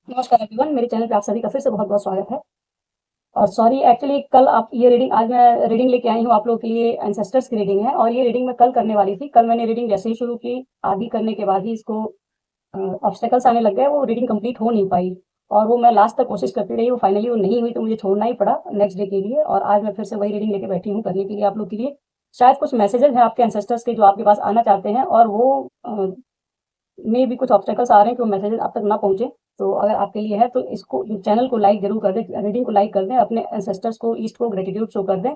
नमस्कार एवरीवन, मेरे चैनल पे आप सभी का फिर से बहुत-बहुत स्वागत है। और सॉरी एक्चुअली कल आप ये रीडिंग आज मैं रीडिंग लेके आई हूँ आप लोगों के लिए एंसेस्टर्स की रीडिंग है और ये रीडिंग मैं कल करने वाली थी। कल मैंने रीडिंग जैसे ही शुरू की, आधी करने के बाद ही इसको ऑब्स्टेकल्स आने लग गए, वो रीडिंग कंप्लीट हो नहीं पाई और वो मैं लास्ट तक कोशिश करती रही, वो फाइनली वो नहीं हुई तो मुझे छोड़ना ही पड़ा नेक्स्ट डे के लिए। और आज मैं फिर से वही रीडिंग लेके बैठी हूँ करने के लिए आप लोग के लिए। शायद कुछ मैसेजेस हैं आपके एंसेस्टर्स के जो आपके पास आना चाहते हैं और वो में भी कुछ ऑब्स्टेकल्स आ रहे हैं कि वो मैसेजेस आप तक ना पहुंचे। तो अगर आपके लिए है तो इसको चैनल को लाइक जरूर कर दें, रीडिंग को लाइक कर दें, अपने एंसेस्टर्स को ईस्ट को ग्रेटिट्यूड शो कर दें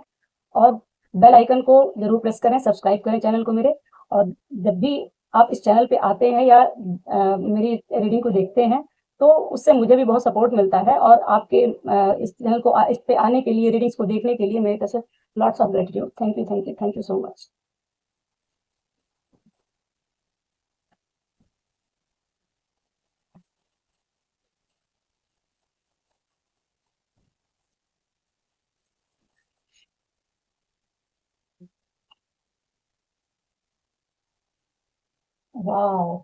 और बेल आइकन को जरूर प्रेस करें, सब्सक्राइब करें चैनल को मेरे। और जब भी आप इस चैनल पे आते हैं या मेरी रीडिंग को देखते हैं तो उससे मुझे भी बहुत सपोर्ट मिलता है और आपके इस चैनल को इस पे आने के लिए, रीडिंग्स को देखने के लिए मेरी तरफ से lots of gratitude. Thank you, thank you, thank you so much. वाह,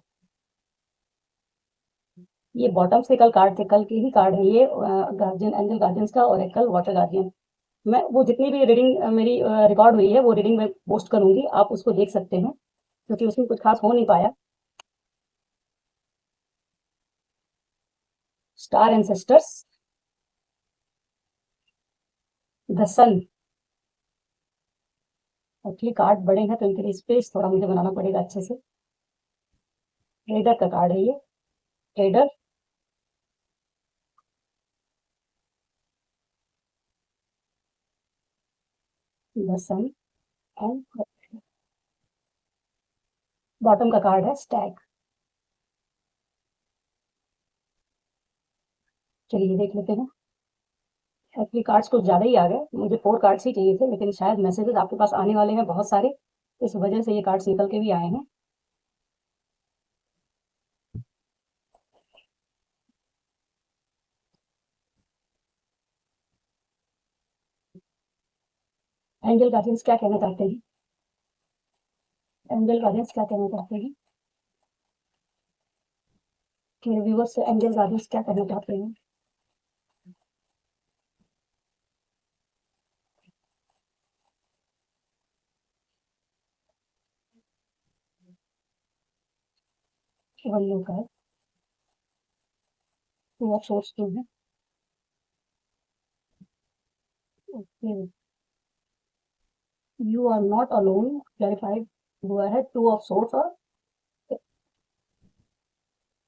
ये बॉटम्स के कल कार्ड थे, कल के ही कार्ड है ये। गार्जियन, एंजल गार्जियंस का ओरेकल वाटर गार्जियन। मैं वो जितनी भी रीडिंग मेरी रिकॉर्ड हुई है वो रीडिंग मैं पोस्ट करूंगी, आप उसको देख सकते हैं क्योंकि उसमें कुछ खास हो नहीं पाया। Star ancestors, the sun. Actually card बड़े हैं तो इनके लिए स्पेस थोड़ा मुझे बनाना पड़ेगा अच्छे से। ट्रेडर का कार्ड है ये, trader, the sun and bottom का कार्ड है स्टैग। चलिए देख लेते हैं। एक्चुअली कार्ड्स कुछ ज़्यादा ही आ गए, मुझे 4 कार्ड्स ही चाहिए थे लेकिन शायद मैसेजेस आपके पास आने वाले हैं बहुत सारे, इस वजह से ये कार्ड्स निकल के भी आए हैं। एंजल गार्डियंस क्या कहना चाहते हैं? एंजल गार्डियंस क्या कहना चाहते हैं? मेरे व्यूअर्स से एंजल गार्डियंस क्या कहना चाहते हैं? वल्लू का टू ऑफ सोर्स टू है। Okay, you are not alone, clarified हुआ है टू ऑफ सोर्स और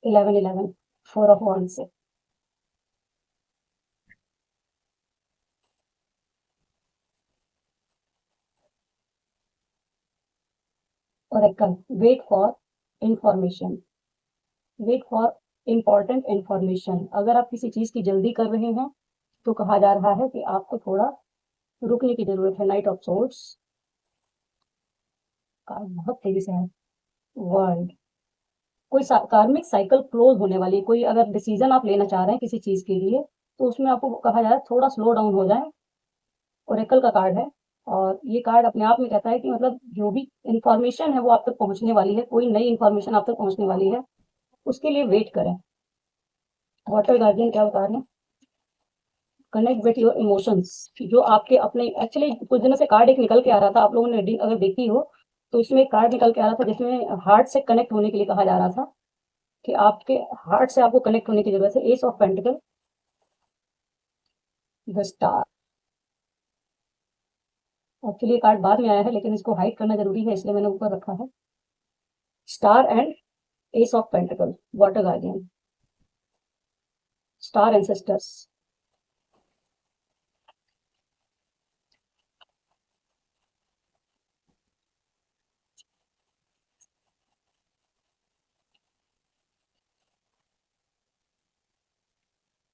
11 11 4 ऑफ वन से। और एक wait for information, wait for important information. अगर आप किसी चीज की जल्दी कर रहे हैं तो कहा जा रहा है कि आपको थोड़ा रुकने की जरूरत है। नाइट ऑफ सोर्स का बहुत तेजी से है। वर्ल्ड, कोई कार्मिक साइकिल क्लोज होने वाली है। कोई अगर डिसीजन आप लेना चाह रहे हैं किसी चीज के लिए तो उसमें आपको कहा जा रहा है थोड़ा स्लो डाउन हो जाए। ओरेकल का कार्ड है और ये कार्ड अपने आप में कहता है कि मतलब जो भी इंफॉर्मेशन है वो आप तक पहुंचने वाली है, कोई नई इंफॉर्मेशन आप तक पहुंचने वाली है, उसके लिए वेट करें। वाटर गार्जियन क्या बता रहे हैं? कनेक्ट विथ योर इमोशंस, जो आपके अपने। एक्चुअली कुछ दिनों से कार्ड एक निकल के आ रहा था, आप लोगों ने रीडिंग अगर देखी हो तो इसमें एक कार्ड निकल के आ रहा था जिसमें हार्ट से कनेक्ट होने के लिए कहा जा रहा था कि आपके हार्ट से आपको कनेक्ट होने की जरूरत है। S of pentacle, the star. Actually ये कार्ड बाद में आया है लेकिन इसको हाइड करना जरूरी है इसलिए मैंने ऊपर रखा है। Star and ace of pentacle, water guardian, star ancestors,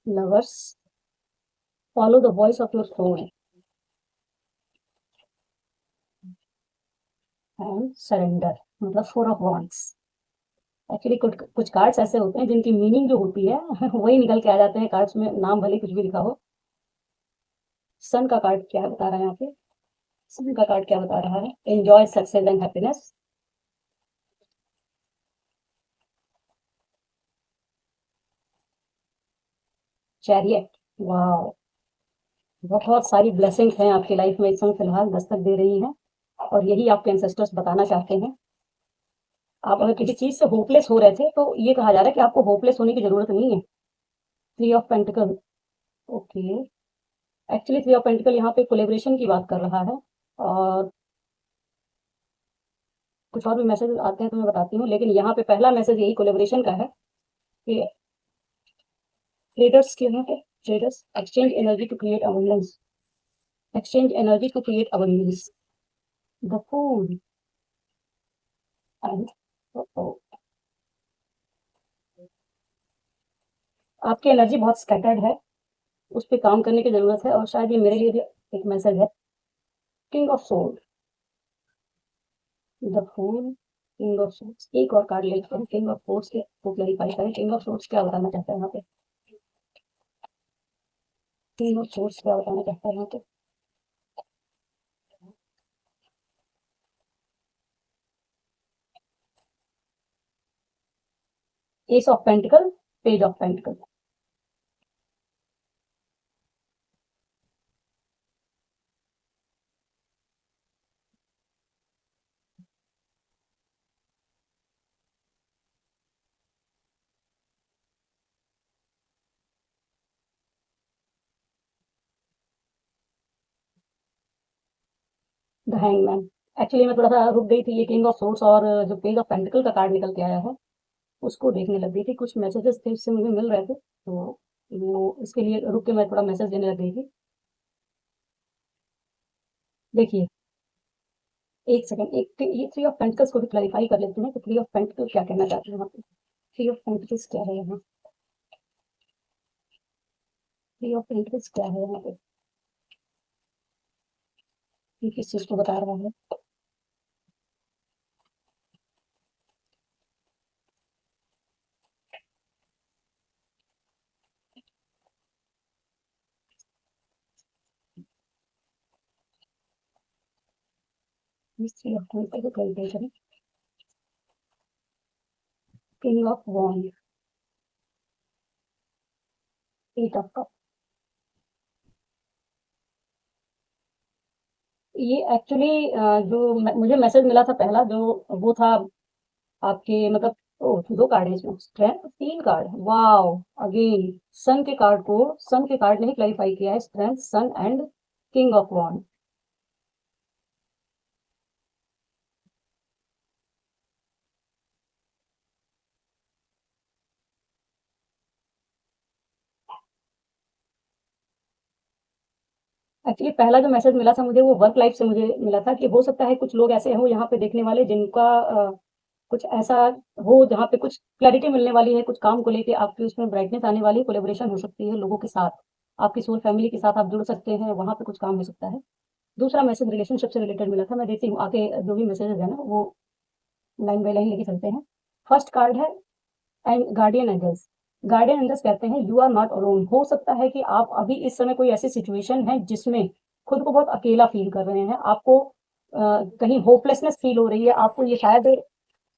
lovers, follow the voice of your soul and surrender, मतलब फोर ऑफ वॉन्ड्स। एक्चुअली कुछ कुछ कार्ड्स ऐसे होते हैं जिनकी मीनिंग जो होती है वही निकल के आ जाते हैं कार्ड्स में, नाम भले कुछ भी लिखा हो। सन का कार्ड क्या बता रहा है यहाँ पे? सन का कार्ड क्या बता रहा है? Enjoy success and happiness. Chariot, वाह, बहुत सारी ब्लेसिंग्स हैं आपकी लाइफ में इस समय फिलहाल दस्तक दे रही हैं और यही आपके एंसेस्टर्स बताना चाहते हैं। आप अगर किसी चीज से होपलेस हो रहे थे तो ये कहा जा रहा है कि आपको होपलेस होने की जरूरत नहीं है। Three of pentacle, okay, actually three of pentacle यहाँ पे कोलेब्रेशन की बात कर रहा है और कुछ और भी मैसेज आते हैं तो मैं बताती हूँ, लेकिन यहाँ पे पहला मैसेज यही कोलेब्रेशन का है कि ट्रेडर्स के यहाँ पे traders exchange energy to create abundance, exchange energy to create abundance, the fool and आपकी एनर्जी बहुत स्कैटर्ड है, उस पे काम करने की जरूरत है और शायद ये मेरे लिए भी एक मैसेज है। King of sword, the fool, king of swords, एक और कार्ड लेते हैं किंग ऑफ सोर्ड्स के को क्लैरिफाई करें। किंग ऑफ सोर्ड्स क्या बताना चाहता है यहाँ पे? किंग ऑफ सोर्ड्स क्या बताना चाहता है यहाँ पे? S of pentacle, page of pentacle, the hangman. Actually मैं थोड़ा सा रुक गई थी, ये किंग ऑफ सोर्ड्स और जो पेज ऑफ पेंटिकल का कार्ड निकल के आया है उसको देखने लग गई थी। कुछ मैसेजेस थे इससे मुझे मिल रहे थे तो वो इसके लिए रुक के मैं थोड़ा मैसेज देने लग गई थी। देखिए, एक सेकंड, एक ये थ्री ऑफ पेंटिकल्स को भी क्लैरिफाई कर लेते हैं कि थ्री ऑफ पेंटिकल क्या कहना चाहते हैं यहाँ पे। थ्री ऑफ पेंटिकल्स क्या है यहाँ? थ्री ऑफ पेंटिकल्स क्या है यहाँ पे? ये किस चीज को बता रहा है? थ्री ऑफ पेंटिकल को क्लैरिफाई करें। King of wand, eight of cup, ये एक्चुअली जो मुझे मैसेज मिला था पहला जो वो था आपके मतलब, ओ दो कार्ड है इसमें, स्ट्रेंथ, तीन कार्ड, वाओ, अगेन सन के कार्ड ने ही क्लैरिफाई किया है, strength, sun and king of wand. Actually पहला जो मैसेज मिला था मुझे वो वर्क लाइफ से मुझे मिला था कि हो सकता है कुछ लोग ऐसे हो यहाँ पे देखने वाले जिनका कुछ ऐसा हो जहाँ पे कुछ क्लैरिटी मिलने वाली है, कुछ काम को लेके आपकी उसमें ब्राइटनेस आने वाली है, कोलेबोरेशन हो सकती है लोगों के साथ, आपकी सोल फैमिली के साथ आप जुड़ सकते हैं, वहाँ पे कुछ काम हो सकता है। दूसरा मैसेज रिलेशनशिप से रिलेटेड मिला था, मैं देती हूँ आगे जो भी मैसेजेस है ना वो लाइन बाय लाइन लेके चलते हैं। फर्स्ट कार्ड है and guardian angels. Guardian angels कहते हैं यू आर नॉट अलोन। हो सकता है कि आप अभी इस समय कोई ऐसी सिचुएशन है जिसमें खुद को बहुत अकेला फील कर रहे हैं, आपको कहीं होपलेसनेस फील हो रही है, आपको ये शायद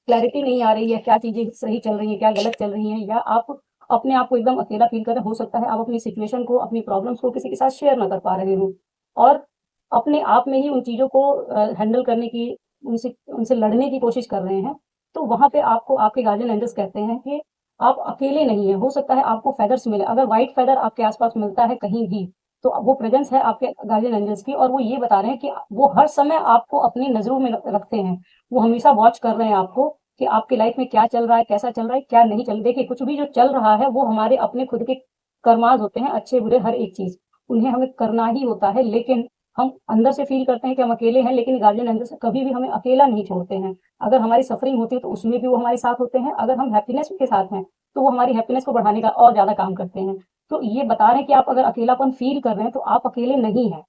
क्लैरिटी नहीं आ रही है क्या चीजें सही चल रही है क्या गलत चल रही हैं, या आप अपने आप को एकदम अकेला फील कर रहे हैं। हो सकता है आप अपनी सिचुएशन को, अपनी प्रॉब्लम्स को किसी के साथ शेयर ना कर पा रहे हो और अपने आप में ही उन चीजों को हैंडल करने की, उनसे उनसे लड़ने की कोशिश कर रहे हैं। तो वहां पे आपको आपके गार्जियन एंजल्स कहते हैं कि आप अकेले नहीं है। हो सकता है आपको फेदर्स मिले, अगर व्हाइट फेदर आपके आसपास मिलता है कहीं भी तो वो प्रेजेंस है आपके गार्जियन एंजल्स की, और वो ये बता रहे हैं कि वो हर समय आपको अपनी नजरों में रखते हैं, वो हमेशा वॉच कर रहे हैं आपको कि आपकी लाइफ में क्या चल रहा है, कैसा चल रहा है, क्या नहीं चल रहा है। देखिए, कुछ भी जो चल रहा है वो हमारे अपने खुद के कर्माज होते हैं, अच्छे बुरे हर एक चीज, उन्हें हमें करना ही होता है। लेकिन हम अंदर से फील करते हैं कि हम अकेले हैं, लेकिन गार्जियन एंजल से कभी भी हमें अकेला नहीं छोड़ते हैं। अगर हमारी सफरिंग होती है तो उसमें भी वो हमारे साथ होते हैं, अगर हम हैप्पीनेस के साथ हैं तो वो हमारी हैप्पीनेस को बढ़ाने का और ज्यादा काम करते हैं। तो ये बता रहे हैं कि आप अगर अकेलापन फील कर रहे हैं तो आप अकेले नहीं हैं।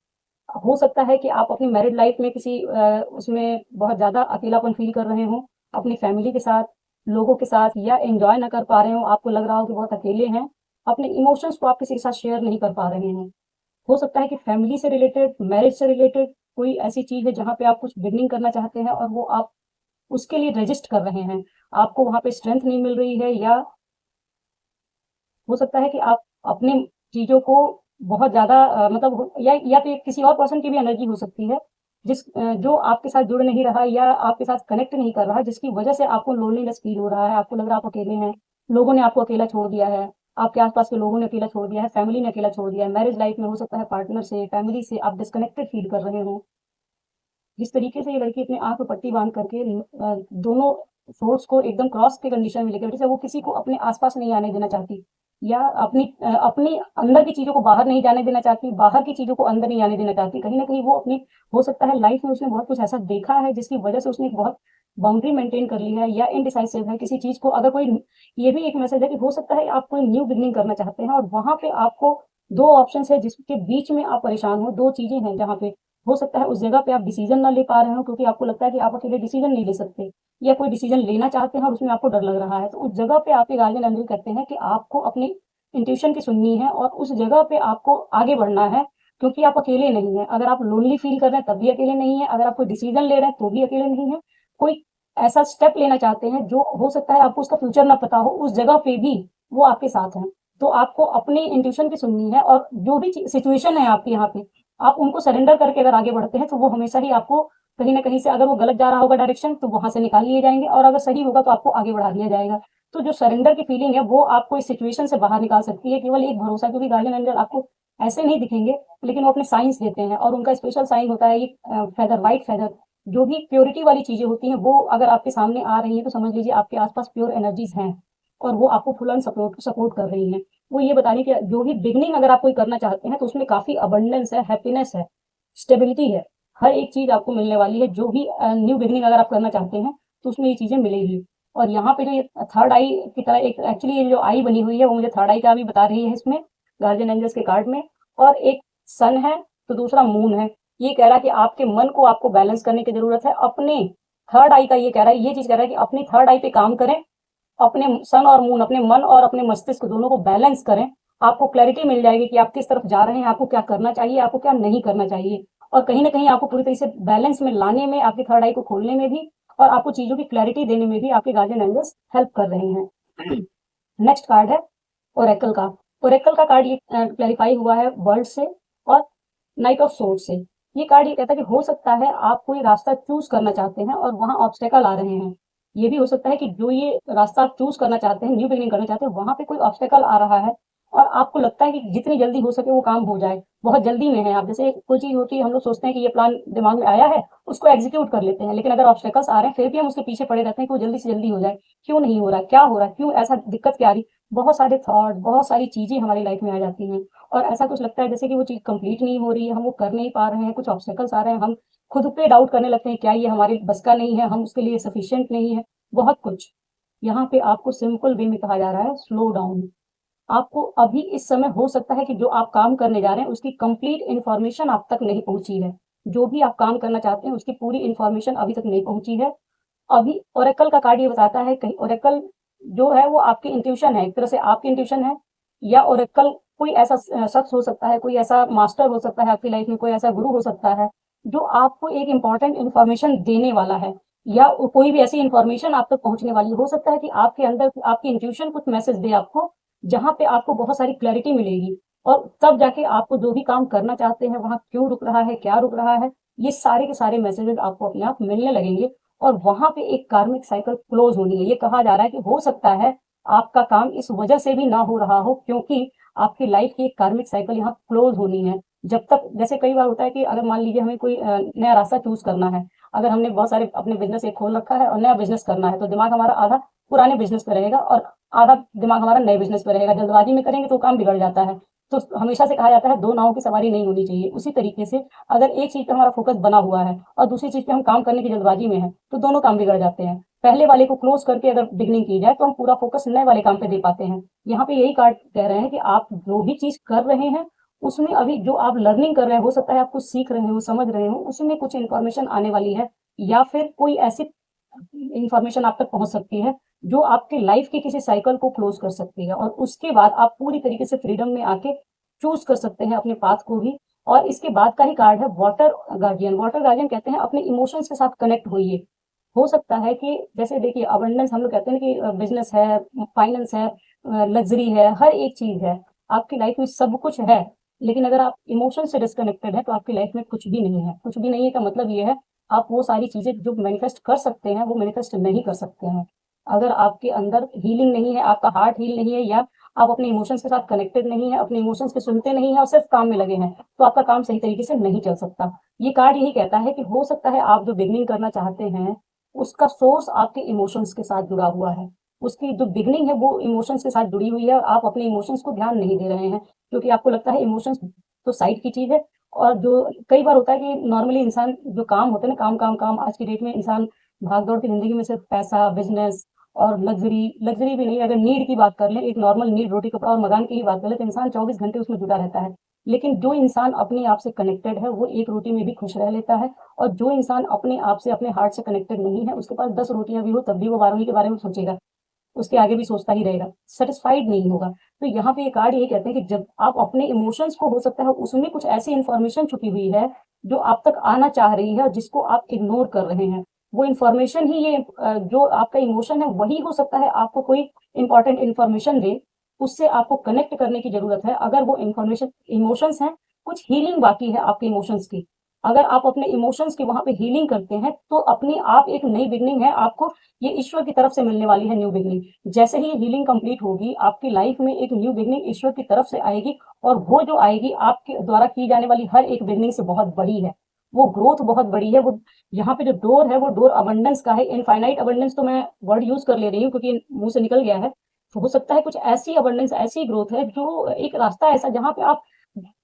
हो सकता है कि आप अपनी मैरिड लाइफ में किसी उसमें बहुत ज्यादा अकेलापन फील कर रहे हो अपनी फैमिली के साथ, लोगों के साथ, या एंजॉय ना कर पा रहे हो, आपको लग रहा हो कि बहुत अकेले हैं, अपने इमोशंस को आप किसी के साथ शेयर नहीं कर पा रहे हैं। हो सकता है कि फैमिली से रिलेटेड, मैरिज से रिलेटेड कोई ऐसी चीज है जहाँ पे आप कुछ बिगनिंग करना चाहते हैं और वो आप उसके लिए रजिस्ट कर रहे हैं, आपको वहां पे स्ट्रेंथ नहीं मिल रही है, या हो सकता है कि आप अपने चीज़ों को बहुत ज़्यादा मतलब या तो किसी और पर्सन की भी एनर्जी हो सकती है, जो आपके साथ जुड़ नहीं रहा या आपके साथ कनेक्ट नहीं कर रहा, जिसकी वजह से आपको लोनलीनेस फील हो रहा है, आपको लग रहा है आप अकेले हैं, लोगों ने आपको अकेला छोड़ दिया है, आपके आस-पास के लोगों ने अकेला छोड़ दिया है, फैमिली ने अकेला छोड़ दिया है, मैरिज लाइफ में हो सकता है पार्टनर से, फैमिली से आप डिस्कनेक्टेड फील कर रहे हो। जिस तरीके से ये लड़की अपने आँख पे पट्टी बाँध करके दोनों सोर्स को एकदम क्रॉस की कंडीशन में लेके बैठी, जैसे वो किसी को अपने आस-पास नहीं आने देना चाहती या अपनी अंदर की चीज़ों को बाहर नहीं जाने देना चाहती, बाहर की चीज़ों को अंदर नहीं आने देना चाहती। कहीं न कहीं वो अपनी हो सकता है लाइफ़ में उसने बहुत कुछ ऐसा देखा है जिसकी वजह से उसने एक बहुत बाउंड्री मेंटेन कर ली है या इनडिसाइसिव है किसी चीज़ को अगर कोई ये भी एक मैसेज है कि हो सकता है आप कोई न्यू बिगिनिंग करना चाहते हैं और वहाँ पे आपको 2 ऑप्शंस है जिसके बीच में आप परेशान हो, 2 चीज़ें हैं जहाँ पे हो सकता है उस जगह पे आप डिसीजन ना ले पा रहे हो क्योंकि आपको लगता है कि आप अकेले डिसीजन नहीं ले सकते या कोई डिसीजन लेना चाहते हैं और उसमें आपको डर लग रहा है तो उस जगह पे आपके गार्जियन एंजल कहते हैं कि आपको अपनी इंट्यूशन की सुननी है और उस जगह पे आपको आगे बढ़ना है क्योंकि आप अकेले नहीं हैं अगर आप लोनली फील कर रहे हैं तब भी अकेले नहीं है अगर आप कोई डिसीजन ले रहे हैं तो भी अकेले नहीं है कोई ऐसा स्टेप लेना चाहते हैं जो हो सकता है आपको उसका फ्यूचर ना पता हो उस जगह पे भी वो आपके साथ हैं तो आपको अपनी इंट्यूशन की सुननी है और जो भी सिचुएशन है आपकी यहाँ पे आप उनको सरेंडर करके अगर आगे बढ़ते हैं तो वो हमेशा ही आपको कहीं ना कहीं से अगर वो गलत जा रहा होगा डायरेक्शन तो वहां से निकाल लिए जाएंगे और अगर सही होगा तो आपको आगे बढ़ा दिया जाएगा तो जो सरेंडर की फीलिंग है वो आपको इस सिचुएशन से बाहर निकाल सकती है केवल एक भरोसा क्योंकि गार्डियन एंजल आपको ऐसे नहीं दिखेंगे लेकिन वो अपने साइंस देते हैं और उनका स्पेशल साइन होता है ये फेदर व्हाइट फेदर जो भी प्योरिटी वाली चीजें होती हैं वो अगर आपके सामने आ रही हैं तो समझ लीजिए आपके आसपास प्योर एनर्जीज हैं और वो आपको फुल ऑन सपोर्ट सपोर्ट कर रही हैं वो ये बता रही कि जो भी बिगनिंग अगर आप कोई करना चाहते हैं तो उसमें काफी अबंडेंस है हैप्पीनेस है स्टेबिलिटी है हर एक चीज आपको मिलने वाली है जो भी न्यू बिगनिंग अगर आप करना चाहते हैं तो उसमें ये चीजें मिलेगी और यहाँ पे जो ये थर्ड आई की तरह एक एक्चुअली ये जो आई बनी हुई है वो मुझे थर्ड आई का भी बता रही है इसमें गार्जियन एंजल्स के कार्ड में और एक सन है तो दूसरा मून है ये कह रहा है कि आपके मन को आपको बैलेंस करने की जरूरत है अपने थर्ड आई का ये कह रहा है ये चीज कह रहा है कि अपनी थर्ड आई पे काम करें अपने सन और मून अपने मन और अपने मस्तिष्क दोनों को बैलेंस करें आपको क्लैरिटी मिल जाएगी कि आप किस तरफ जा रहे हैं आपको क्या करना चाहिए आपको क्या नहीं करना चाहिए और कहीं ना कहीं आपको पूरी तरह से बैलेंस में लाने में आपकी थर्ड आई को खोलने में भी और आपको चीजों की क्लैरिटी देने में भी आपके गार्जियन एंजल्स हेल्प कर रहे हैं नेक्स्ट कार्ड है ओरेकल का ओरेकल का कार्ड ये क्लैरिफाई हुआ है वर्ल्ड से और नाइट ऑफ सोर्ड से ये कार्ड ये कहता है कि हो सकता है आप कोई रास्ता चूज करना चाहते हैं और वहां ऑब्स्टेकल आ रहे हैं ये भी हो सकता है कि जो ये रास्ता आप चूज करना चाहते हैं न्यू बिगिनिंग करना चाहते हैं वहां पे कोई ऑब्स्टेकल आ रहा है और आपको लगता है कि जितनी जल्दी हो सके वो काम हो जाए बहुत जल्दी में है आप जैसे कोई चीज होती है हम लोग सोचते हैं कि ये प्लान दिमाग में आया है उसको एग्जीक्यूट कर लेते हैं लेकिन अगर ऑब्स्टेकल्स आ रहे हैं फिर भी हम उसके पीछे पड़े रहते हैं कि वो जल्दी से जल्दी हो जाए क्यों नहीं हो रहा क्या हो रहा है क्यों ऐसा दिक्कत क्या आ रही बहुत सारे थॉट बहुत सारी चीजें हमारी लाइफ में आ जाती हैं और ऐसा कुछ लगता है जैसे कि वो चीज कंप्लीट नहीं हो रही है हम वो कर नहीं पा रहे हैं कुछ ऑब्स्टेकल्स आ रहे हैं हम खुद पे डाउट करने लगते हैं क्या ये हमारे बस का नहीं है हम उसके लिए सफिशिएंट नहीं है बहुत कुछ यहाँ पे आपको सिंपल वे में कहा जा रहा है स्लो डाउन आपको अभी इस समय हो सकता है कि जो आप काम करने जा रहे हैं उसकी कंप्लीट इन्फॉर्मेशन आप तक नहीं पहुंची है जो भी आप काम करना चाहते हैं उसकी पूरी इन्फॉर्मेशन अभी तक नहीं पहुंची है अभी ओरेकल का कार्ड ये बताता है कहीं ओरेकल जो है वो आपकी इंट्यूशन है एक तरह से आपकी इंट्यूशन है या ओरेकल कोई ऐसा शख्स हो सकता है कोई ऐसा मास्टर हो सकता है आपकी लाइफ में कोई ऐसा गुरु हो सकता है जो आपको एक इंपॉर्टेंट इन्फॉर्मेशन देने वाला है या कोई भी ऐसी इन्फॉर्मेशन आप तक पहुंचने वाली हो सकता है कि आपके अंदर आपकी इंट्यूशन कुछ मैसेज दे आपको जहां पे आपको बहुत सारी क्लैरिटी मिलेगी और तब जाके आपको जो भी काम करना चाहते हैं वहां क्यों रुक रहा है क्या रुक रहा है ये सारे के सारे मैसेजेस आपको अपने आप मिलने लगेंगे और वहां पे एक कार्मिक साइकिल क्लोज होनी है ये कहा जा रहा है कि हो सकता है आपका काम इस वजह से भी ना हो रहा हो क्योंकि आपकी लाइफ की एक कार्मिक साइकिल यहाँ क्लोज होनी है जब तक जैसे कई बार होता है कि अगर मान लीजिए हमें कोई नया रास्ता चूज करना है अगर हमने बहुत सारे अपने बिजनेस एक खोल रखा है और नया बिजनेस करना है तो दिमाग हमारा आधा पुराने बिजनेस पे रहेगा और आधा दिमाग हमारा नए बिजनेस पे रहेगा जल्दबाजी में करेंगे तो काम बिगड़ जाता है तो हमेशा से कहा जाता है दो नावों की सवारी नहीं होनी चाहिए उसी तरीके से अगर एक चीज पे हमारा फोकस बना हुआ है और दूसरी चीज पे हम काम करने की जल्दबाजी में है तो दोनों काम बिगड़ जाते हैं पहले वाले को क्लोज करके अगर बिगनिंग की जाए तो हम पूरा फोकस नए वाले काम पे दे पाते हैं यहाँ पे यही कार्ड कह रहे हैं कि आप जो भी चीज कर रहे हैं उसमें अभी जो आप लर्निंग कर रहे हैं हो सकता है आप कुछ सीख रहे हो समझ रहे हो उसमें कुछ इन्फॉर्मेशन आने वाली है या फिर कोई ऐसी इंफॉर्मेशन आप तक पहुंच सकती है जो आपके लाइफ के किसी साइकिल को क्लोज कर सकती है और उसके बाद आप पूरी तरीके से फ्रीडम में आके चूज कर सकते हैं अपने पाथ को भी और इसके बाद का ही कार्ड है वाटर गार्जियन कहते हैं अपने इमोशंस के साथ कनेक्ट होइए हो सकता है कि जैसे देखिए अबंडेंस हम लोग कहते हैं कि बिजनेस है फाइनेंस है लग्जरी है हर एक चीज है आपकी लाइफ में सब कुछ है, लेकिन अगर आप इमोशन से डिस्कनेक्टेड हैं, तो आपकी लाइफ में कुछ भी नहीं है। कुछ भी नहीं है का मतलब ये है, आप वो सारी चीज़ें जो मैनिफेस्ट कर सकते हैं, वो मैनिफेस्ट नहीं कर सकते हैं। अगर आपके अंदर हीलिंग नहीं है, आपका हार्ट हील नहीं है, या आप अपने इमोशंस के साथ कनेक्टेड नहीं है, अपने इमोशंस को सुनते नहीं हैं और सिर्फ काम में लगे हैं, तो आपका काम सही तरीके से नहीं चल सकता। ये कार्ड यही कहता है कि हो सकता है आप जो बिगनिंग करना चाहते हैं, उसका सोर्स आपके इमोशंस के साथ जुड़ा हुआ है। उसकी जो बिगनिंग है वो इमोशंस के साथ जुड़ी हुई है, और आप अपने इमोशंस को ध्यान नहीं दे रहे हैं, क्योंकि आपको लगता है इमोशंस तो साइड की चीज़ है। और जो कई बार होता है कि नॉर्मली इंसान जो काम होते हैं ना, काम, काम, काम, आज की डेट में इंसान भाग-दौड़ की ज़िंदगी में सिर्फ पैसा, बिज़नेस और लग्ज़री भी नहीं, अगर नीड की बात कर लें, एक नॉर्मल नीड रोटी, कपड़ा और मकान की ही बात कर लें, तो इंसान 24 घंटे उसमें जुटा रहता है। लेकिन जो इंसान अपने आप से कनेक्टेड है, वो एक रोटी में भी खुश रह लेता है, और जो इंसान अपने आप से, अपने हार्ट से कनेक्टेड नहीं है, उसके पास 10 रोटियाँ भी हो, तब भी वो 12वीं के बारे में सोचेगा। उसके आगे भी सोचता ही रहेगा, सेटिस्फाइड नहीं होगा। तो यहाँ पे ये कार्ड यही कहते हैं कि जब आप अपने इमोशंस को, हो सकता है उसमें कुछ ऐसी इन्फॉर्मेशन छुपी हुई है, जो आप तक आना चाह रही है और जिसको आप इग्नोर कर रहे हैं। वो इन्फॉर्मेशन ही ये जो आपका इमोशन है, वही हो सकता है आपको कोई इम्पोर्टेंट इन्फॉर्मेशन दे, उससे आपको कनेक्ट करने की ज़रूरत है। अगर वो इन्फॉर्मेशन इमोशंस हैं, कुछ हीलिंग बाकी है आपके इमोशंस की। अगर आप अपने इमोशंस की वहाँ पे हीलिंग करते हैं, तो अपने आप एक नई बिगिनिंग है, आपको ये ईश्वर की तरफ से मिलने वाली है न्यू बिगिनिंग। जैसे ही ये हीलिंग कंप्लीट होगी, आपकी लाइफ में एक न्यू बिगिनिंग ईश्वर की तरफ से आएगी, और वो जो आएगी आपके द्वारा की जाने वाली हर एक बिगिनिंग से बहुत बड़ी है। वो ग्रोथ बहुत बड़ी है। वो यहाँ पे जो डोर है, वो डोर अबंडेंस का है। इनफाइनाइट अबंडेंस तो मैं वर्ड यूज कर ले रही हूँ क्योंकि मुंह से निकल गया है। तो हो सकता है कुछ ऐसी अबंडेंस, ऐसी ग्रोथ है, जो एक रास्ता ऐसा जहाँ पे आप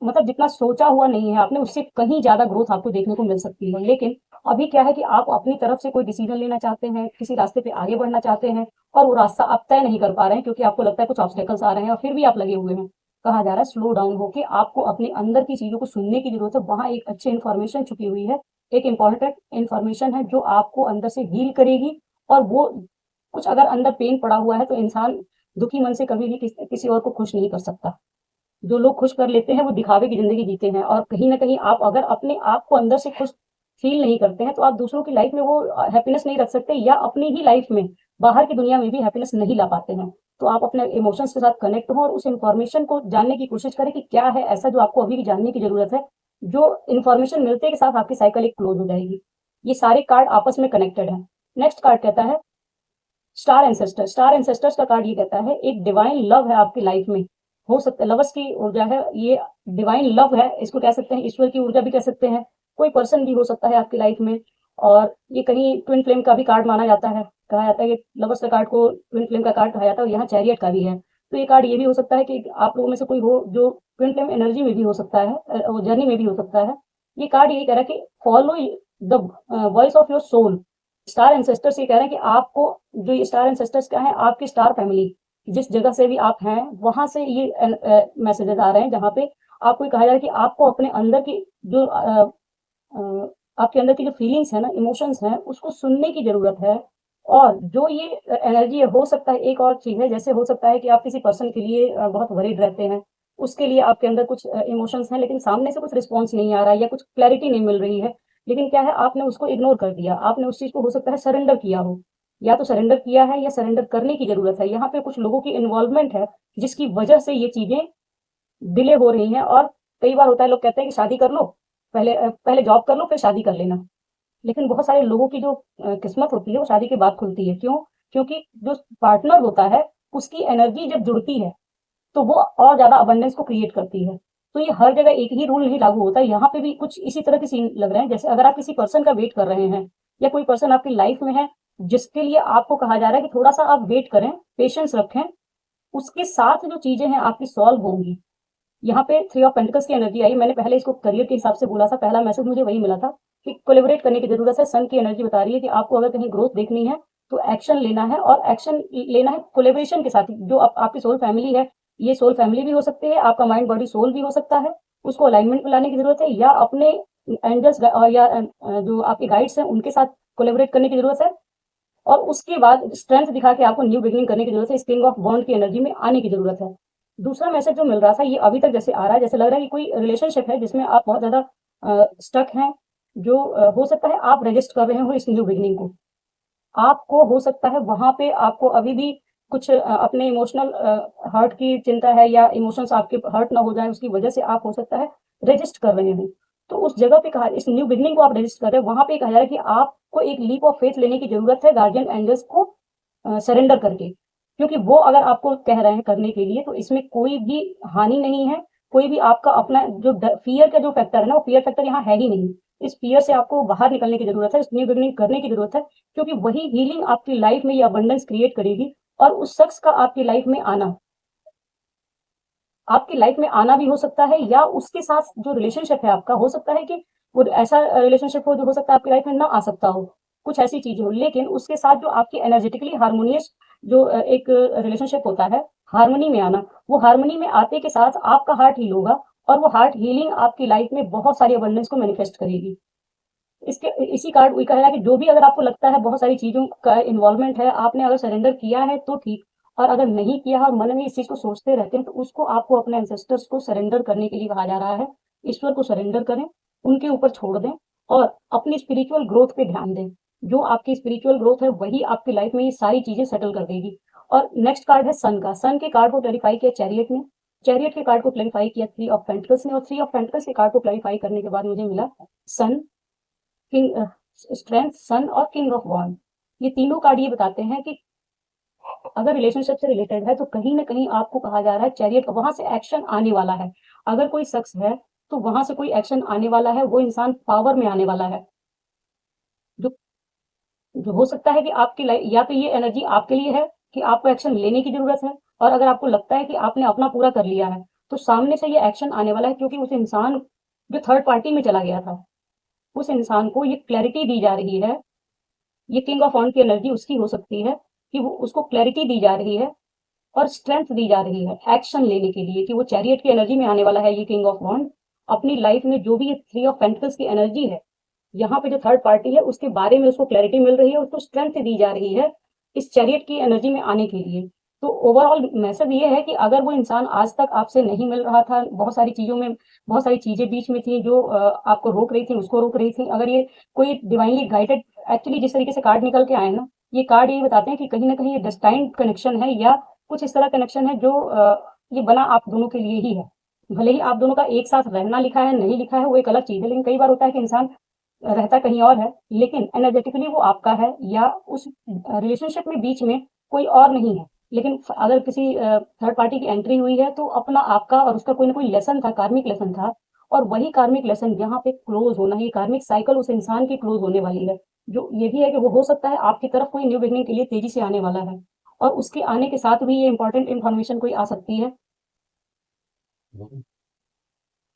मतलब जितना सोचा हुआ नहीं है आपने, उससे कहीं ज्यादा ग्रोथ आपको देखने को मिल सकती है। लेकिन अभी क्या है कि आप अपनी तरफ से कोई डिसीजन लेना चाहते हैं, किसी रास्ते पे आगे बढ़ना चाहते हैं, और वो रास्ता आप तय नहीं कर पा रहे हैं, क्योंकि आपको लगता है कुछ ऑब्स्टेकल्स आ रहे हैं, और फिर भी आप लगे हुए हैं। कहा जा रहा है स्लो डाउन होके आपको अपने अंदर की चीजों को सुनने की जरूरत है। वहां एक अच्छी इन्फॉर्मेशन छुपी हुई है, एक इंपॉर्टेंट इन्फॉर्मेशन है, जो आपको अंदर से हील करेगी। और वो कुछ अगर अंदर पेन पड़ा हुआ है, तो इंसान दुखी मन से कभी भी किसी और को खुश नहीं कर सकता। जो लोग खुश कर लेते हैं, वो दिखावे की ज़िंदगी जीते हैं, और कहीं न कहीं आप अगर अपने आप को अंदर से खुश फ़ील नहीं करते हैं, तो आप दूसरों की लाइफ़ में वो हैप्पीनेस नहीं रख सकते, या अपनी ही लाइफ़ में, बाहर की दुनिया में भी हैप्पीनेस नहीं ला पाते हैं। तो आप अपने इमोशंस के साथ कनेक्ट हों, और उस इन्फॉर्मेशन को जानने की कोशिश करें कि क्या है ऐसा जो आपको अभी भी जानने की ज़रूरत है, जो इन्फॉर्मेशन मिलते के साथ आपकी साइकिल एक क्लोज़ हो जाएगी। ये सारे कार्ड आपस में कनेक्टेड हैं। नेक्स्ट कार्ड कहता है स्टार एंसेस्टर। स्टार एंसेस्टर्स का कार्ड ये कहता है एक डिवाइन लव है आपकी लाइफ में। हो सकता है लवर्स की ऊर्जा है ये, डिवाइन लव है, इसको कह सकते हैं, ईश्वर की ऊर्जा भी कह सकते हैं। कोई पर्सन भी हो सकता है आपकी लाइफ में। और ये कहीं ट्विन फ्लेम का भी कार्ड माना जाता है। कहा जाता है कि लवर्स का कार्ड को ट्विन फ्लेम का कार्ड कहा जाता है, और यहाँ चैरियट का भी है। तो ये कार्ड ये भी हो सकता है कि आप लोगों में से कोई हो जो ट्विन फ्लेम एनर्जी में भी हो सकता है, जर्नी में भी हो सकता है। ये कार्ड ये कह रहा है कि follow the voice of your soul. Star ancestors ये कह रहे हैं कि आपको, जो ये स्टार एंसेस्टर्स क्या है, आपकी स्टार फैमिली, जिस जगह से भी आप हैं, वहां से ये मैसेजेस आ रहे हैं, जहाँ पे आपको ये कहा जा रहा है कि आपको अपने अंदर की जो आपके अंदर की जो फीलिंग्स है ना, इमोशंस हैं, उसको सुनने की जरूरत है। और जो ये एनर्जी है, हो सकता है एक और चीज है, जैसे हो सकता है कि आप किसी पर्सन के लिए बहुत वरीड रहते हैं, उसके लिए आपके अंदर कुछ इमोशंस हैं, लेकिन सामने से कुछ रिस्पॉन्स नहीं आ रहा है, या कुछ क्लैरिटी नहीं मिल रही है। लेकिन क्या है, आपने उसको इग्नोर कर दिया, आपने उस चीज को हो सकता है सरेंडर किया हो, या तो सरेंडर किया है, या सरेंडर करने की जरूरत है। यहाँ पे कुछ लोगों की इन्वॉल्वमेंट है, जिसकी वजह से ये चीजें डिले हो रही हैं। और कई बार होता है, लोग कहते हैं कि शादी कर लो, पहले जॉब कर लो, फिर शादी कर लेना। लेकिन बहुत सारे लोगों की जो किस्मत होती है, वो शादी के बाद खुलती है। क्यों? क्योंकि जो पार्टनर होता है, उसकी एनर्जी जब जुड़ती है, तो वो और ज्यादा अबंडेंस को क्रिएट करती है। तो ये हर जगह एक ही रूल नहीं लागू होता है। यहाँ पे भी कुछ इसी तरह के सीन लग रहे हैं। जैसे अगर आप किसी पर्सन का वेट कर रहे हैं, या कोई पर्सन आपकी लाइफ में है, जिसके लिए आपको कहा जा रहा है कि थोड़ा सा आप वेट करें, पेशेंस रखें, उसके साथ जो चीजें हैं आपकी सॉल्व होंगी। यहाँ पे थ्री ऑफ पेंटिकल्स की एनर्जी आई। मैंने पहले इसको करियर के हिसाब से बोला था, पहला मैसेज मुझे वही मिला था कि कोलेबोरेट करने की जरूरत है। सन की एनर्जी बता रही है कि आपको अगर कहीं ग्रोथ देखनी है, तो एक्शन लेना है, और एक्शन लेना है कोलेबोरेशन के साथ। जो आपकी सोल फैमिली है, ये सोल फैमिली भी हो सकती है, आपका माइंड बॉडी सोल भी हो सकता है। उसको अलाइनमेंट में लाने की जरूरत है, या अपने एंजल्स या जो आपके गाइड्स हैं, उनके साथ कोलेबोरेट करने की जरूरत है। और उसके बाद स्ट्रेंथ दिखा के आपको न्यू बिगनिंग करने की जरूरत है। इस किंग ऑफ बॉन्ड की एनर्जी में आने की जरूरत है। दूसरा मैसेज जो मिल रहा था, ये अभी तक जैसे आ रहा है, जैसे लग रहा है कि कोई रिलेशनशिप है जिसमें आप बहुत ज्यादा स्टक हैं, जो हो सकता है आप रजिस्ट कर रहे हो इस न्यू बिगनिंग को। आपको हो सकता है वहां पे आपको अभी भी कुछ अपने इमोशनल हर्ट की चिंता है या इमोशंस आपके हर्ट ना हो जाए उसकी वजह से आप हो सकता है रजिस्ट कर रहे हैं। तो उस जगह पे कहा इस न्यू बिगनिंग को आप रजिस्ट कर रहे हैं, वहाँ पे कहा जा रहा है कि आपको एक लीप ऑफ फेथ लेने की ज़रूरत है गार्डियन एंजल्स को सरेंडर करके। क्योंकि वो अगर आपको कह रहे हैं करने के लिए तो इसमें कोई भी हानि नहीं है, कोई भी आपका अपना जो फ़ियर का जो फैक्टर है ना, वो फ़ियर फैक्टर यहाँ है ही नहीं। इस फ़ियर से आपको बाहर निकलने की ज़रूरत है, इस न्यू बिगनिंग करने की ज़रूरत है, क्योंकि वही हीलिंग आपकी लाइफ़ में ये अबंडेंस क्रिएट करेगी और उस शख्स का आपकी लाइफ़ में आना आपकी लाइफ में आना भी हो सकता है या उसके साथ जो रिलेशनशिप है आपका हो सकता है कि वो ऐसा रिलेशनशिप हो जो हो सकता है आपकी लाइफ में ना आ सकता हो, कुछ ऐसी चीजें हो, लेकिन उसके साथ जो आपकी एनर्जेटिकली हार्मोनियस जो एक रिलेशनशिप होता है, हार्मनी में आना, वो हार्मनी में आते के साथ आपका हार्ट हील होगा और वो हार्ट हीलिंग आपकी लाइफ में बहुत सारी अबंडेंस को मैनिफेस्ट करेगी। इसके इसी कार्ड वही कहेगा कि जो भी अगर आपको लगता है बहुत सारी चीज़ों का इन्वॉल्वमेंट है, आपने अगर सरेंडर किया है तो ठीक, और अगर नहीं किया है और मन में इस चीज़ को सोचते रहते हैं, तो उसको आपको अपने एंसेस्टर्स को सरेंडर करने के लिए कहा जा रहा है। ईश्वर को सरेंडर करें, उनके ऊपर छोड़ दें और अपनी स्पिरिचुअल ग्रोथ पे ध्यान दें। जो आपकी स्पिरिचुअल ग्रोथ है, वही आपकी लाइफ में ये सारी चीज़ें सेटल कर देगी। और नेक्स्ट कार्ड है सन का। सन के कार्ड को क्लैरिफाई किया चैरियट ने। चैरियट के कार्ड को क्लैरिफाई किया थ्री ऑफ पेंटिकल्स ने और थ्री ऑफ पेंटिकल्स के कार्ड को क्लैरिफाई करने के बाद मुझे मिला सन, किंग स्ट्रेंथ, सन और किंग ऑफ वॉन्ड। ये तीनों कार्ड ये बताते हैं कि अगर रिलेशनशिप से रिलेटेड है तो कहीं ना कहीं आपको कहा जा रहा है चैरियट, वहां से एक्शन आने वाला है। अगर कोई शख्स है तो वहां से कोई एक्शन आने वाला है, वो इंसान पावर में आने वाला है। जो जो हो सकता है कि आपकी लाइफ या तो ये एनर्जी आपके लिए है कि आपको एक्शन लेने की जरूरत है, और अगर आपको लगता है कि आपने अपना पूरा कर लिया है तो सामने से ये एक्शन आने वाला है, क्योंकि उस इंसान जो थर्ड पार्टी में चला गया था उस इंसान को ये क्लैरिटी दी जा रही है। ये किंग ऑफ वॉन्ड की एनर्जी उसकी हो सकती है कि वो उसको क्लैरिटी दी जा रही है और स्ट्रेंथ दी जा रही है एक्शन लेने के लिए, कि वो चैरियट की एनर्जी में आने वाला है। ये किंग ऑफ वॉन्ड अपनी लाइफ में जो भी ये थ्री ऑफ पेंटिकल्स की एनर्जी है, यहाँ पे जो थर्ड पार्टी है उसके बारे में उसको क्लैरिटी मिल रही है, उसको स्ट्रेंथ दी जा रही है इस चैरियट की एनर्जी में आने के लिए। तो ओवरऑल मैसेज ये है कि अगर वो इंसान आज तक आपसे नहीं मिल रहा था, बहुत सारी चीजों में बहुत सारी चीजें बीच में थी जो आपको रोक रही थी, उसको रोक रही थी, अगर ये कोई डिवाइनली गाइडेड, एक्चुअली जिस तरीके से कार्ड निकल के आए ना, ये कार्ड ये बताते हैं कि कहीं ना कहीं ये डेस्टाइन्ड कनेक्शन है या कुछ इस तरह कनेक्शन है जो ये बना आप दोनों के लिए ही है। भले ही आप दोनों का एक साथ रहना लिखा है नहीं लिखा है वो एक अलग चीज है, लेकिन कई बार होता है कि इंसान रहता कहीं और है लेकिन एनर्जेटिकली वो आपका है, या उस रिलेशनशिप में बीच में कोई और नहीं है, लेकिन अगर किसी थर्ड पार्टी की एंट्री हुई है तो अपना आपका और उसका कोई ना कोई लेसन था, कार्मिक लेसन था, और वही कार्मिक लेसन यहाँ पे क्लोज होना है। ये कार्मिक साइकिल उस इंसान की क्लोज होने वाली है, जो ये भी है कि वो हो सकता है आपकी तरफ कोई न्यू बिगनिंग के लिए तेजी से आने वाला है, और उसके आने के साथ भी ये इंपॉर्टेंट इन्फॉर्मेशन कोई आ सकती है।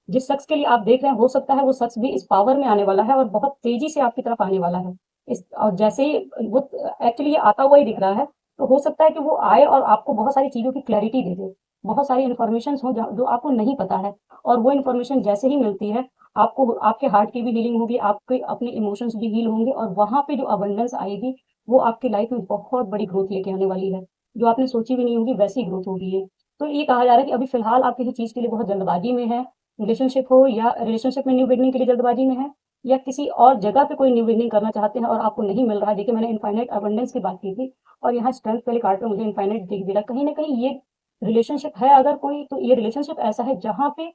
जिस शख्स के लिए आप देख रहे हैं हो सकता है वो शख्स भी इस पावर में आने वाला है और बहुत तेजी से आपकी तरफ आने वाला है। इस और जैसे ही वो एक्चुअली ये आता हुआ ही दिख रहा है, तो हो सकता है कि वो आए और आपको बहुत सारी चीजों की क्लैरिटी दे दे, बहुत सारी इन्फॉर्मेशन हो जो आपको नहीं पता है, और वो इन्फॉर्मेशन जैसे ही मिलती है आपको आपके हार्ट की भी हीलिंग होगी, आपके अपने इमोशंस भी हील होंगे, और वहां पे जो अबंडेंस आएगी वो आपकी लाइफ में बहुत बड़ी ग्रोथ लेके आने वाली है, जो आपने सोची भी नहीं होगी वैसी ग्रोथ होगी ये। तो ये कहा जा रहा है कि अभी फिलहाल आप किसी चीज के लिए बहुत जल्दबाजी में है, रिलेशनशिप हो या रिलेशनशिप में न्यू बिगनिंग के लिए जल्दबाजी में है, या किसी और जगह पे कोई न्यू बिगनिंग करना चाहते हैं और आपको नहीं मिल रहा है। देखिए मैंने इनफाइनाइट अबंडेंस की बात की थी और यहाँ स्ट्रेंथ वाले कार्ड पे मुझे इनफाइनाइट दिख भी रहा, कहीं ना कहीं ये रिलेशनशिप है अगर कोई, तो ये रिलेशनशिप ऐसा है जहाँ पे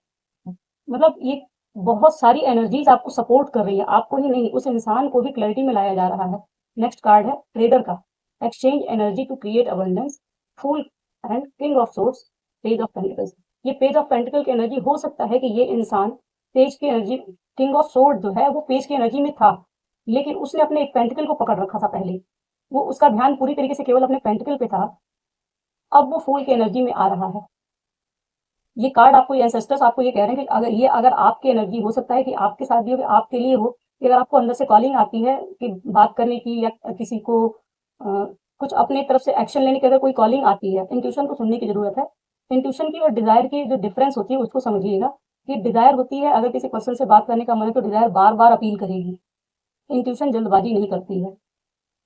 मतलब ये बहुत सारी एनर्जीज आपको सपोर्ट कर रही है, आपको ही नहीं उस इंसान को भी क्लैरिटी में लाया जा रहा है। नेक्स्ट कार्ड है ट्रेडर का। Exchange energy to create abundance, fool and king of swords, page of pentacles. ये पेज ऑफ पेंटिकल की एनर्जी हो सकता है कि ये इंसान पेज की एनर्जी, किंग ऑफ सोर्ड जो है वो पेज की एनर्जी में था, लेकिन उसने अपने एक पेंटिकल को पकड़ रखा था पहले, वो उसका ध्यान पूरी तरीके से केवल अपने पेंटिकल पे था, अब वो फूल की एनर्जी में आ रहा है। ये कार्ड आपको एंसेस्टर्स आपको ये कह रहे हैं कि अगर आपकी एनर्जी हो सकता है कि आपके साथ भी हो, कि आपके लिए हो, कि अगर आपको अंदर से कॉलिंग आती है कि बात करने की या किसी को कुछ अपने तरफ से एक्शन लेने की अगर कोई कॉलिंग आती है, इंट्यूशन को सुनने की जरूरत है। इंट्यूशन की और डिजायर की जो डिफरेंस होती है उसको समझिएगा, कि डिजायर होती है अगर किसी पर्सन से बात करने का मन है तो डिजायर बार बार अपील करेगी, इंट्यूशन जल्दबाजी नहीं करती है।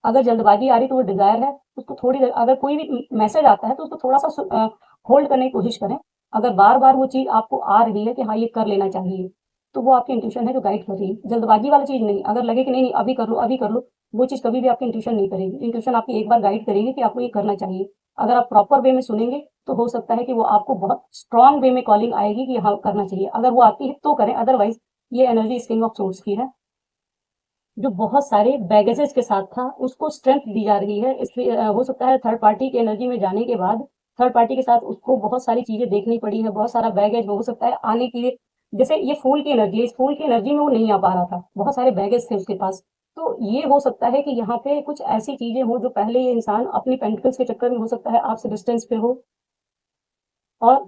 अगर जल्दबाजी आ रही तो वो डिजायर है, उसको थोड़ी देर, अगर कोई भी मैसेज आता है तो उसको थोड़ा सा होल्ड करने की कोशिश करें। अगर बार बार वो चीज आपको आ रही है कि हाँ ये कर लेना चाहिए, तो वो आपकी इंट्यूशन है जो गाइड कर रही है, जल्दबाजी वाली चीज नहीं। अगर लगे कि नहीं नहीं अभी कर लो अभी कर लो, वो चीज़ कभी भी आपकी इंट्यूशन नहीं करेगी। इंट्यूशन आपकी एक बार गाइड करेगी कि आपको ये करना चाहिए। अगर आप प्रॉपर वे में सुनेंगे, तो हो सकता है कि वो आपको बहुत स्ट्रॉन्ग वे में कॉलिंग आएगी कि हाँ, करना चाहिए। अगर वो आती है तो करें, अदरवाइज़ ये एनर्जी इस किंग ऑफ सोर्ड्स की है, जो बहुत सारे बैगेजेस के साथ था, उसको स्ट्रेंथ दी जा रही है। इसलिए हो सकता है थर्ड पार्टी की एनर्जी में जाने के बाद थर्ड पार्टी के साथ उसको बहुत सारी चीज़ें देखनी पड़ी है, बहुत सारा बैगेज हो सकता है आने के लिए। जैसे ये फूल की एनर्जी है, इस फूल की एनर्जी में वो नहीं आ पा रहा था, बहुत सारे बैगेज थे उसके पास। तो ये हो सकता है कि यहाँ पे कुछ ऐसी चीज़ें हो जो पहले ये इंसान अपनी पेंटिकल्स के चक्कर में हो सकता है आपसे डिस्टेंस पे हो, और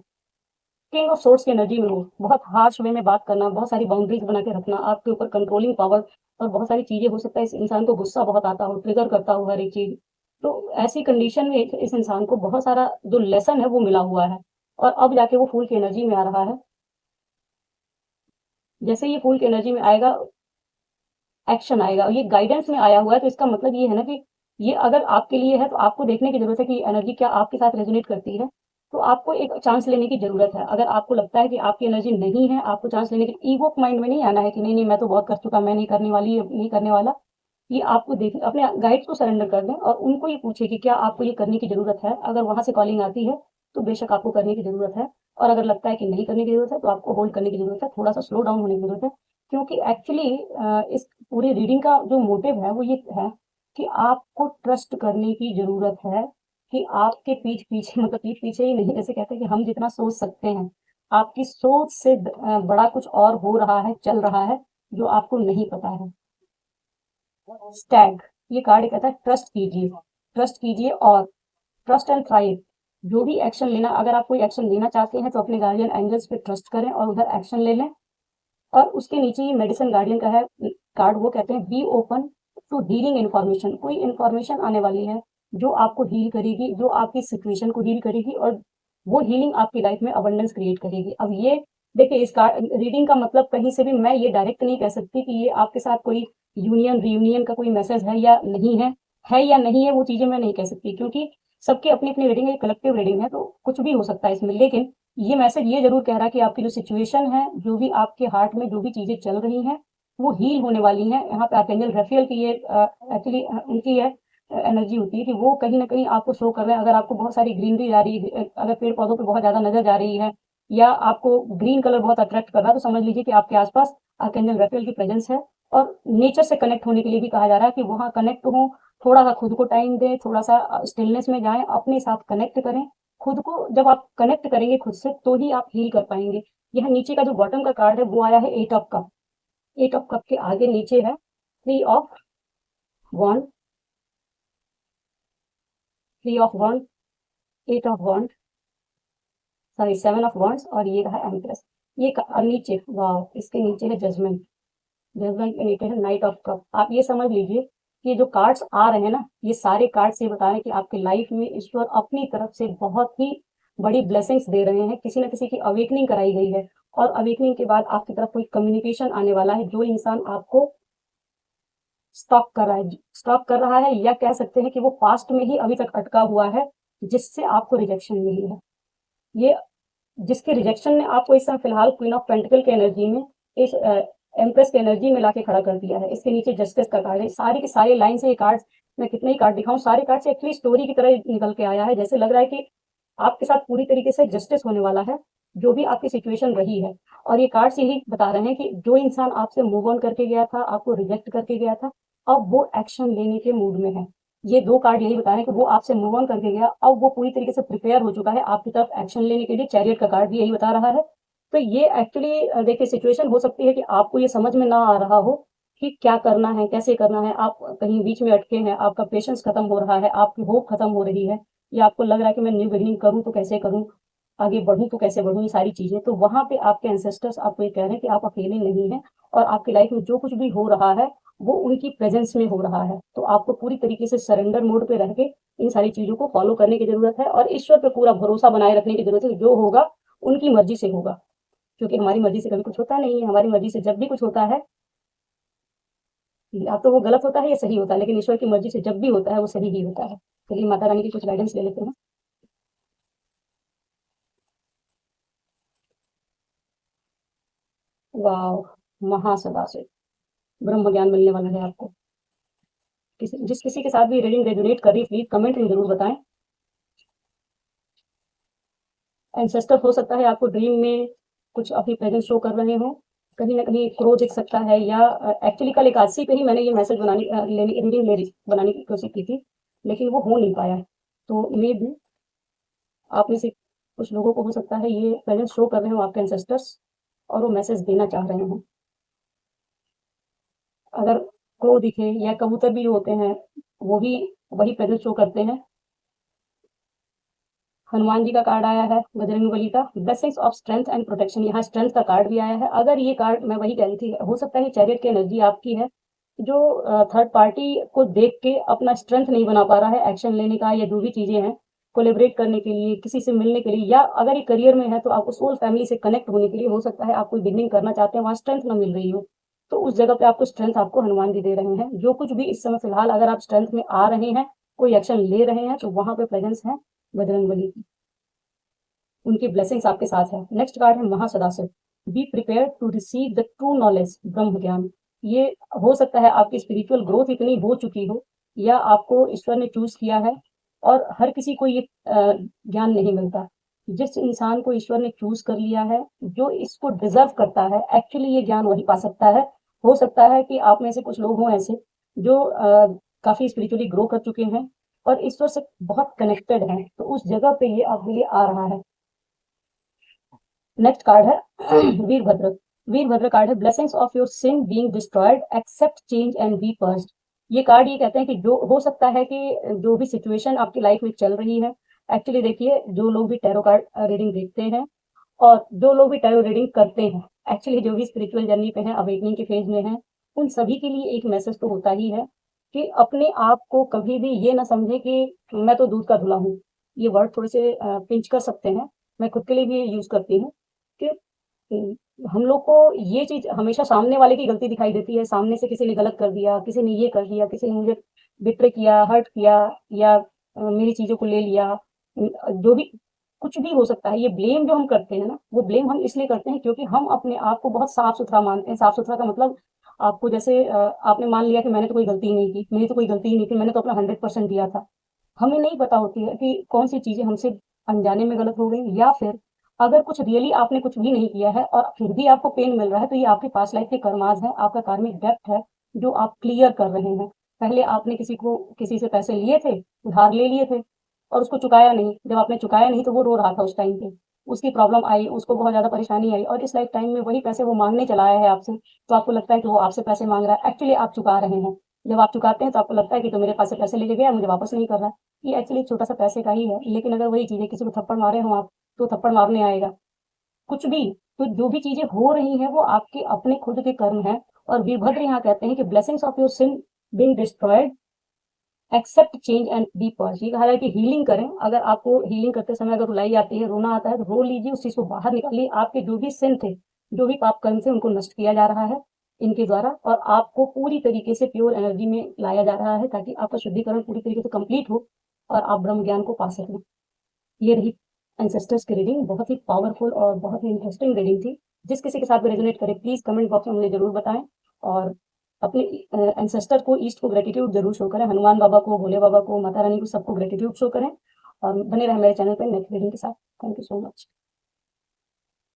किंग ऑफ सोर्ड्स की एनर्जी में हो, बहुत हार्श वे में बात करना, बहुत सारी बाउंड्रीज बना के रखना, आपके ऊपर कंट्रोलिंग पावर, और बहुत सारी चीजें हो सकता है इस इंसान को गुस्सा बहुत आता हो, ट्रिगर करता हो हर एक चीज। तो ऐसी कंडीशन में इस इंसान को बहुत सारा जो लेसन है वो मिला हुआ है, और अब जाके वो फूल की एनर्जी में आ रहा है। जैसे ये फूल की एनर्जी में आएगा, एक्शन आएगा, और ये गाइडेंस में आया हुआ है, तो इसका मतलब ये है ना कि ये अगर आपके लिए है तो आपको देखने की जरूरत है कि एनर्जी क्या आपके साथ रेजोनेट करती है। तो आपको एक चांस लेने की जरूरत है। अगर आपको लगता है कि आपकी एनर्जी नहीं है, आपको चांस लेने के ईगो माइंड में नहीं आना है कि नहीं नहीं मैं तो बहुत कर चुका, मैं नहीं करने वाली, नहीं करने वाला। ये आपको देख अपने गाइड्स को सरेंडर कर दें और उनको ये पूछे कि क्या आपको ये करने की जरूरत है। अगर वहां से कॉलिंग आती है तो बेशक आपको करने की जरूरत है, और अगर लगता है कि नहीं करने की जरूरत है तो आपको होल्ड करने की जरूरत है, थोड़ा सा स्लो डाउन होने की जरूरत है। क्योंकि एक्चुअली इस पूरी रीडिंग का जो मोटिव है वो ये है कि आपको ट्रस्ट करने की जरूरत है कि आपके पीठ पीछे, मतलब पीठ पीछे ही नहीं, जैसे कहते हैं कि हम जितना सोच सकते हैं, आपकी सोच से बड़ा कुछ और हो रहा है, चल रहा है, जो आपको नहीं पता है। स्टैग, ये कार्ड कहता है ट्रस्ट कीजिए, ट्रस्ट कीजिए और ट्रस्ट एंड थ्राइव। जो भी एक्शन लेना, अगर आप कोई एक्शन लेना चाहते हैं तो अपने गार्डियन एंजल्स पे ट्रस्ट करें और उधर एक्शन ले लें। और उसके नीचे ये मेडिसिन गार्डियन का है कार्ड, वो कहते हैं be open to healing information. कोई इन्फॉर्मेशन आने वाली है जो आपको हील करेगी, जो आपकी सिचुएशन को हील करेगी, और वो हीलिंग आपकी लाइफ में अबंडेंस क्रिएट करेगी। अब ये देखिए, इस कार्ड रीडिंग का मतलब कहीं से भी मैं ये डायरेक्ट नहीं कह सकती कि ये आपके साथ कोई यूनियन रियूनियन का कोई मैसेज है या नहीं है, वो चीजें मैं नहीं कह सकती, क्योंकि सबकी अपनी अपनी रीडिंग है, कलेक्टिव रीडिंग है, तो कुछ भी हो सकता है इसमें। लेकिन ये मैसेज ये जरूर कह रहा है कि आपकी जो सिचुएशन है, जो भी आपके हार्ट में जो भी चीजें चल रही हैं, वो हील होने वाली हैं। यहाँ पे आर्कएंजल रफियल की ये एक्चुअली उनकी ये एनर्जी होती है कि वो कहीं ना कहीं आपको शो कर रहे हैं। अगर आपको बहुत सारी ग्रीनरी जा रही है, अगर पेड़ पौधों पे बहुत ज्यादा नजर जा रही है, या आपको ग्रीन कलर बहुत अट्रैक्ट कर रहा है, तो समझ लीजिए कि आपके आसपास आर्कएंजल रफियल की प्रेजेंस है। और नेचर से कनेक्ट होने के लिए भी कहा जा रहा है कि वहाँ कनेक्ट हो, थोड़ा सा खुद को टाइम दें, थोड़ा सा स्टिलनेस में जाएं, अपने साथ कनेक्ट करें खुद को। जब आप कनेक्ट करेंगे खुद से, तो ही आप हील कर पाएंगे। यह नीचे का जो बॉटम का कार्ड है वो आया है eight of cup. Eight of cup के आगे नीचे है three of wand, three of wand, eight of wand, sorry seven of wands, और ये रहा एम्प्रेस। और नीचे, वाह, इसके नीचे है जजमेंट। जजमेंट के नीचे है नाइट ऑफ कप। आप ये समझ लीजिए कि जो कार्ड्स आ रहे हैं ना, ये सारे कार्ड्स ये बता रहे हैं कि आपकी लाइफ में ईश्वर अपनी तरफ से बहुत ही बड़ी ब्लेसिंग्स दे रहे हैं। किसी न किसी की अवेकनिंग कराई गई है, और अवेकनिंग के बाद आपकी तरफ कोई कम्युनिकेशन आने वाला है। जो इंसान आपको स्टॉक कर रहा है, या कह सकते हैं कि वो पास्ट में ही अभी तक अटका हुआ है, जिससे आपको रिजेक्शन मिली है। ये जिसके रिजेक्शन ने आपको इस समय फिलहाल क्वीन ऑफ पेंटिकल की एनर्जी में, इस एम्प्रेस की एनर्जी में लाके खड़ा कर दिया है। इसके नीचे जस्टिस का कार्ड है। सारी की सारी लाइन से ये कार्ड, मैं कितने ही कार्ड दिखाऊं, सारे कार्ड से एक्चुअली स्टोरी की तरह निकल के आया है। जैसे लग रहा है कि आपके साथ पूरी तरीके से जस्टिस होने वाला है, जो भी आपकी सिचुएशन रही है। और ये कार्ड्स यही बता रहे हैं कि जो इंसान आपसे मूव ऑन करके गया था, आपको रिजेक्ट करके गया था, अब वो एक्शन लेने के मूड में है। ये दो कार्ड यही बता रहे हैं कि वो आपसे मूव ऑन करके गया, अब वो पूरी तरीके से प्रिपेयर हो चुका है आपकी तरफ एक्शन लेने के लिए। चैरियट का कार्ड भी यही बता रहा है। तो ये एक्चुअली देखिए, सिचुएशन हो सकती है कि आपको ये समझ में ना आ रहा हो कि क्या करना है, कैसे करना है। आप कहीं बीच में अटके हैं, आपका पेशेंस खत्म हो रहा है, आपकी होप खत्म हो रही है, या आपको लग रहा है कि मैं न्यू बिगिनिंग करूं तो कैसे करूं, आगे बढ़ूं तो कैसे बढ़ूं, ये सारी चीजें। तो वहां पे आपके एंसेस्टर्स आपको ये कह रहे हैं कि आप अकेले नहीं हैं, और आपकी लाइफ में जो कुछ भी हो रहा है वो उनकी प्रेजेंस में हो रहा है। तो आपको पूरी तरीके से सरेंडर मोड पे रह के इन सारी चीजों को फॉलो करने की जरूरत है, और ईश्वर पे पूरा भरोसा बनाए रखने की जरूरत है। जो होगा उनकी मर्जी से होगा, क्योंकि हमारी मर्जी से कभी कुछ होता नहीं है। हमारी मर्जी से जब भी कुछ होता है, या तो वो गलत होता है या सही होता है, लेकिन ईश्वर की मर्जी से जब भी होता है वो सही ही होता है। चलिए माता रानी की कुछ गाइडेंस ले लेते हैं। वाह, महासदा से ब्रह्म ज्ञान मिलने वाला है आपको। जिस किसी के साथ भी रीडिंग रेजोनेट कर रही है, प्लीज कमेंट में जरूर बताएं। एंसेस्टर हो सकता है आपको ड्रीम में कुछ अपनी प्रेजेंस शो कर रहे हो, कहीं ना कहीं क्रो दिख सकता है, या एक्चुअली कल एकादशी पे ही मैंने ये मैसेज रीडिंग बनाने की कोशिश की थी, लेकिन वो हो नहीं पाया। तो मे भी आप में से कुछ लोगों को हो सकता है ये प्रेजेंस शो कर रहे हो आपके एंसेस्टर्स, और वो मैसेज देना चाह रहे हो। अगर क्रो दिखे या कबूतर भी होते हैं, वो भी वही प्रेजेंस शो करते हैं। हनुमान जी का कार्ड आया है, बजरंगबली का, blessings of strength and protection, यहाँ स्ट्रेंथ का कार्ड भी आया है। अगर ये कार्ड, मैं वही कह रही थी, हो सकता है चैरियट की एनर्जी आपकी है, जो थर्ड पार्टी को देख के अपना स्ट्रेंथ नहीं बना पा रहा है एक्शन लेने का, या जो भी चीजें हैं कोलेबरेट करने के लिए, किसी से मिलने के लिए, या अगर ये करियर में है तो आपको सोल फैमिली से कनेक्ट होने के लिए हो सकता है आप कोई बिगनिंग करना चाहते हैं, वहां स्ट्रेंथ ना मिल रही हो, तो उस जगह पे आपको स्ट्रेंथ आपको हनुमान जी दे रहे हैं। जो कुछ भी इस समय फिलहाल अगर आप स्ट्रेंथ में आ रहे हैं, कोई एक्शन ले रहे हैं, तो वहां पे प्रेजेंस है बजरंगबली की, उनकी ब्लेसिंग्स आपके साथ है। नेक्स्ट कार्ड है Mahasadashiv, be prepared to receive the true knowledge, ब्रह्म ज्ञान। ये हो सकता है आपकी स्पिरिचुअल ग्रोथ इतनी हो चुकी हो, या आपको ईश्वर ने चूज किया है, और हर किसी को ये ज्ञान नहीं मिलता। जिस इंसान को ईश्वर ने चूज कर लिया है, जो इसको डिजर्व करता है, एक्चुअली ये ज्ञान वही पा सकता है। हो सकता है कि आप में से कुछ लोग हों ऐसे जो काफी स्पिरिचुअली ग्रो कर चुके हैं और ईश्वर से बहुत कनेक्टेड हैं, तो उस जगह पे ये आपके लिए आ रहा है। नेक्स्ट कार्ड है वीरभद्र। वीरभद्र कार्ड है, blessings of your sin being destroyed, accept change and be purged. ये कार्ड ये कहते हैं कि जो हो सकता है कि जो भी सिचुएशन आपकी लाइफ में चल रही है, एक्चुअली देखिए, जो लोग भी टैरो कार्ड रीडिंग देखते हैं और जो लोग भी टैरो रीडिंग करते हैं, एक्चुअली जो भी स्पिरिचुअल जर्नी पे हैं, अवेकनिंग के फेज में हैं, उन सभी के लिए एक मैसेज तो होता ही है कि अपने आप को कभी भी ये ना समझे कि मैं तो दूध का धुला हूँ। ये वर्ड थोड़े से पिंच कर सकते हैं, मैं खुद के लिए भी यूज करती हूँ कि हम लोग को ये चीज हमेशा सामने वाले की गलती दिखाई देती है, सामने से किसी ने गलत कर दिया, किसी ने ये कर दिया, किसी ने मुझे बिट्रे किया, हर्ट किया, या मेरी चीजों को ले लिया, जो भी कुछ भी हो सकता है। ये ब्लेम जो हम करते हैं ना, वो ब्लेम हम इसलिए करते हैं क्योंकि हम अपने आप को बहुत साफ सुथरा मानते हैं। साफ सुथरा का मतलब, आपको जैसे आपने मान लिया कि मैंने तो कोई गलती ही नहीं की, मेरी तो कोई गलती ही नहीं थी, मैंने तो अपना 100% दिया था। हमें नहीं पता होती है कि कौन सी चीजें हमसे अनजाने में गलत हो गई, या फिर अगर कुछ रियली आपने कुछ भी नहीं किया है और फिर भी आपको पेन मिल रहा है, तो ये आपके पास्ट लाइफ के कर्माज है, आपका कार्मिक डेप्थ है, जो आप क्लियर कर रहे हैं। पहले आपने किसी से पैसे लिए थे, उधार ले लिए थे, और उसको चुकाया नहीं। जब आपने चुकाया नहीं तो वो रो रहा था उस टाइम पे, उसकी प्रॉब्लम आई, उसको बहुत ज्यादा परेशानी आई, और इस लाइफ टाइम में वही पैसे वो मांगने चला आया है आपसे, तो आपको लगता है कि वो आपसे पैसे मांग रहा है, एक्चुअली आप चुका रहे हैं। जब आप चुकाते हैं तो आपको लगता है कि तो मेरे पास से पैसे लेके गया, मुझे वापस नहीं कर रहा है। ये एक्चुअली छोटा सा पैसे का ही है, लेकिन अगर वही चीजें किसी को थप्पड़ मारे हो आप, तो थप्पड़ मारने आएगा। कुछ भी, तो जो भी चीजें हो रही हैं वो आपके अपने खुद के कर्म हैं। और वीरभद्र यहाँ कहते हैं कि blessings of your sin being destroyed, accept change and be pause. ये कहा है कि हीलिंग करें। अगर आपको हीलिंग करते समय अगर रुलाई आती है, रोना आता है, तो रो लीजिए, उस चीज को बाहर निकालिए। आपके जो भी सिन थे, जो भी पाप कर्म थे, उनको नष्ट किया जा रहा है इनके द्वारा, और आपको पूरी तरीके से प्योर एनर्जी में लाया जा रहा है, ताकि आपका शुद्धिकरण पूरी तरीके से कंप्लीट हो और आप ब्रह्म ज्ञान को पा सकें। ये रही एंसेस्टर्स की रीडिंग, बहुत ही पावरफुल और बहुत ही इंटरेस्टिंग रीडिंग थी। जिस किसी के साथ भी रेजोनेट करे, प्लीज कमेंट बॉक्स में मुझे जरूर बताएं, और अपने एंसेस्टर को, ईस्ट को ग्रेटिट्यूड जरूर शो करें, हनुमान बाबा को, भोले बाबा को, माता रानी को, सबको ग्रेटिट्यूड शो करें, और बने रहे मेरे चैनल पर नेक्स्ट रीडिंग के साथ। Thank you so much.